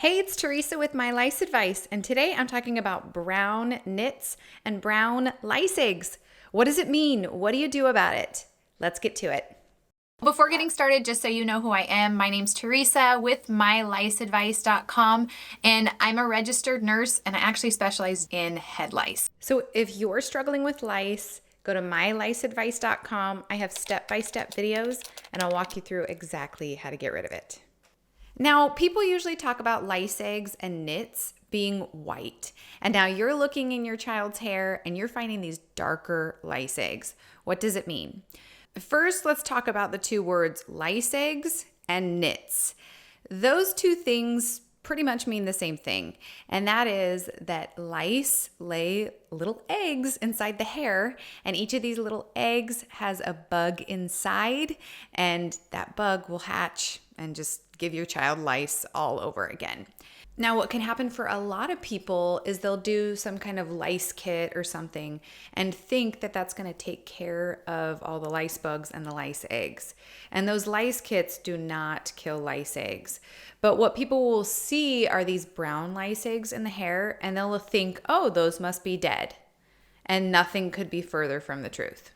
Hey, it's Teresa with My Lice Advice, and today I'm talking about brown nits and brown lice eggs. What does it mean? What do you do about it? Let's get to it. Before getting started, just so you know who I am, my name's Teresa with myliceadvice.com, and I'm a registered nurse, and I actually specialize in head lice. So if you're struggling with lice, go to myliceadvice.com. I have step-by-step videos, and I'll walk you through exactly how to get rid of it. Now, people usually talk about lice eggs and nits being white. And now you're looking in your child's hair and you're finding these darker lice eggs. What does it mean? First, let's talk about the two words lice eggs and nits. Those two things pretty much mean the same thing. And that is that lice lay little eggs inside the hair, and each of these little eggs has a bug inside, and that bug will hatch and just give your child lice all over again. Now, what can happen for a lot of people is they'll do some kind of lice kit or something and think that that's going to take care of all the lice bugs and the lice eggs. And those lice kits do not kill lice eggs. But what people will see are these brown lice eggs in the hair, and they'll think, oh, those must be dead. And nothing could be further from the truth.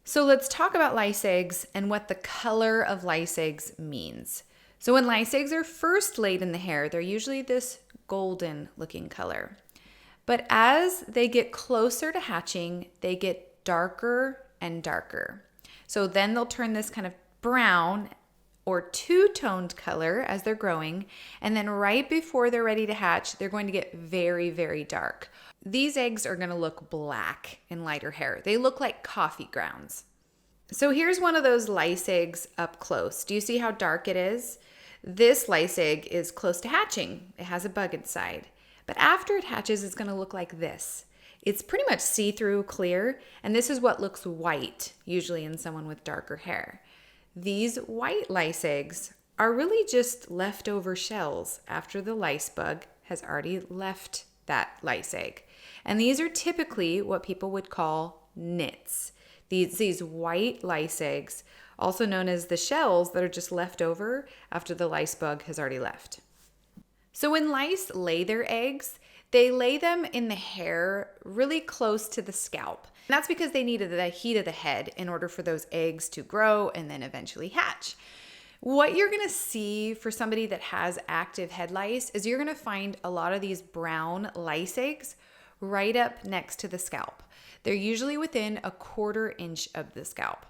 So let's talk about lice eggs and what the color of lice eggs means. So when lice eggs are first laid in the hair, they're usually this golden looking color. But as they get closer to hatching, they get darker and darker. So then they'll turn this kind of brown or two-toned color as they're growing. And then right before they're ready to hatch, they're going to get very, very dark. These eggs are going to look black in lighter hair. They look like coffee grounds. So here's one of those lice eggs up close. Do you see how dark it is? This lice egg is close to hatching. It has a bug inside. But after it hatches, it's going to look like this. It's pretty much see-through clear, and this is what looks white, usually in someone with darker hair. These white lice eggs are really just leftover shells after the lice bug has already left that lice egg. And these are typically what people would call nits. These white lice eggs, also known as the shells that are just left over after the lice bug has already left. So when lice lay their eggs, they lay them in the hair really close to the scalp. And that's because they needed the heat of the head in order for those eggs to grow and then eventually hatch. What you're gonna see for somebody that has active head lice is you're gonna find a lot of these brown lice eggs right up next to the scalp. They're usually within a 1/4 inch of the scalp.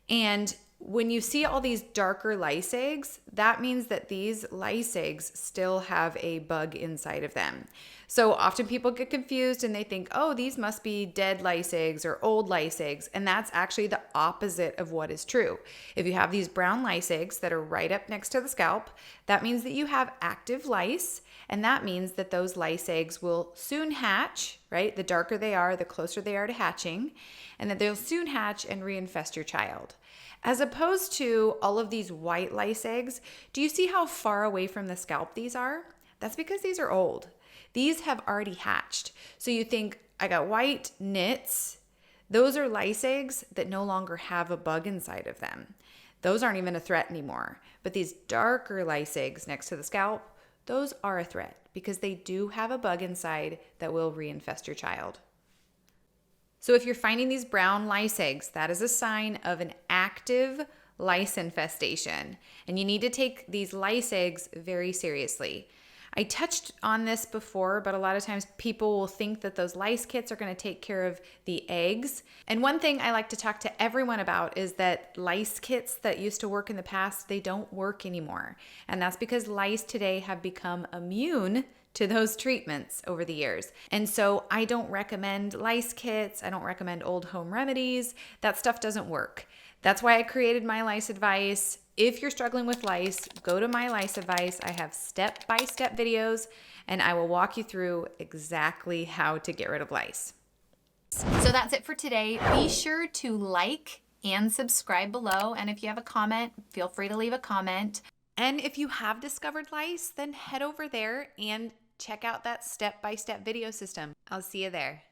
And when you see all these darker lice eggs, that means that these lice eggs still have a bug inside of them. So often people get confused and they think, oh, these must be dead lice eggs or old lice eggs. And that's actually the opposite of what is true. If you have these brown lice eggs that are right up next to the scalp, that means that you have active lice. And that means that those lice eggs will soon hatch, right? The darker they are, the closer they are to hatching, and that they'll soon hatch and reinfest your child. As opposed to all of these white lice eggs, do you see how far away from the scalp these are? That's because these are old. These have already hatched. So you think, I got white nits. Those are lice eggs that no longer have a bug inside of them. Those aren't even a threat anymore. But these darker lice eggs next to the scalp, those are a threat because they do have a bug inside that will reinfest your child. So if you're finding these brown lice eggs, that is a sign of an active lice infestation, and you need to take these lice eggs very seriously. I touched on this before, but a lot of times people will think that those lice kits are going to take care of the eggs. And one thing I like to talk to everyone about is that lice kits that used to work in the past, they don't work anymore. And that's because lice today have become immune to those treatments over the years. And so I don't recommend lice kits. I don't recommend old home remedies. That stuff doesn't work. That's why I created My Lice Advice. If you're struggling with lice, go to My Lice Advice. I have step-by-step videos, and I will walk you through exactly how to get rid of lice. So that's it for today. Be sure to like and subscribe below. And if you have a comment, feel free to leave a comment. And if you have discovered lice, then head over there and check out that step-by-step video system. I'll see you there.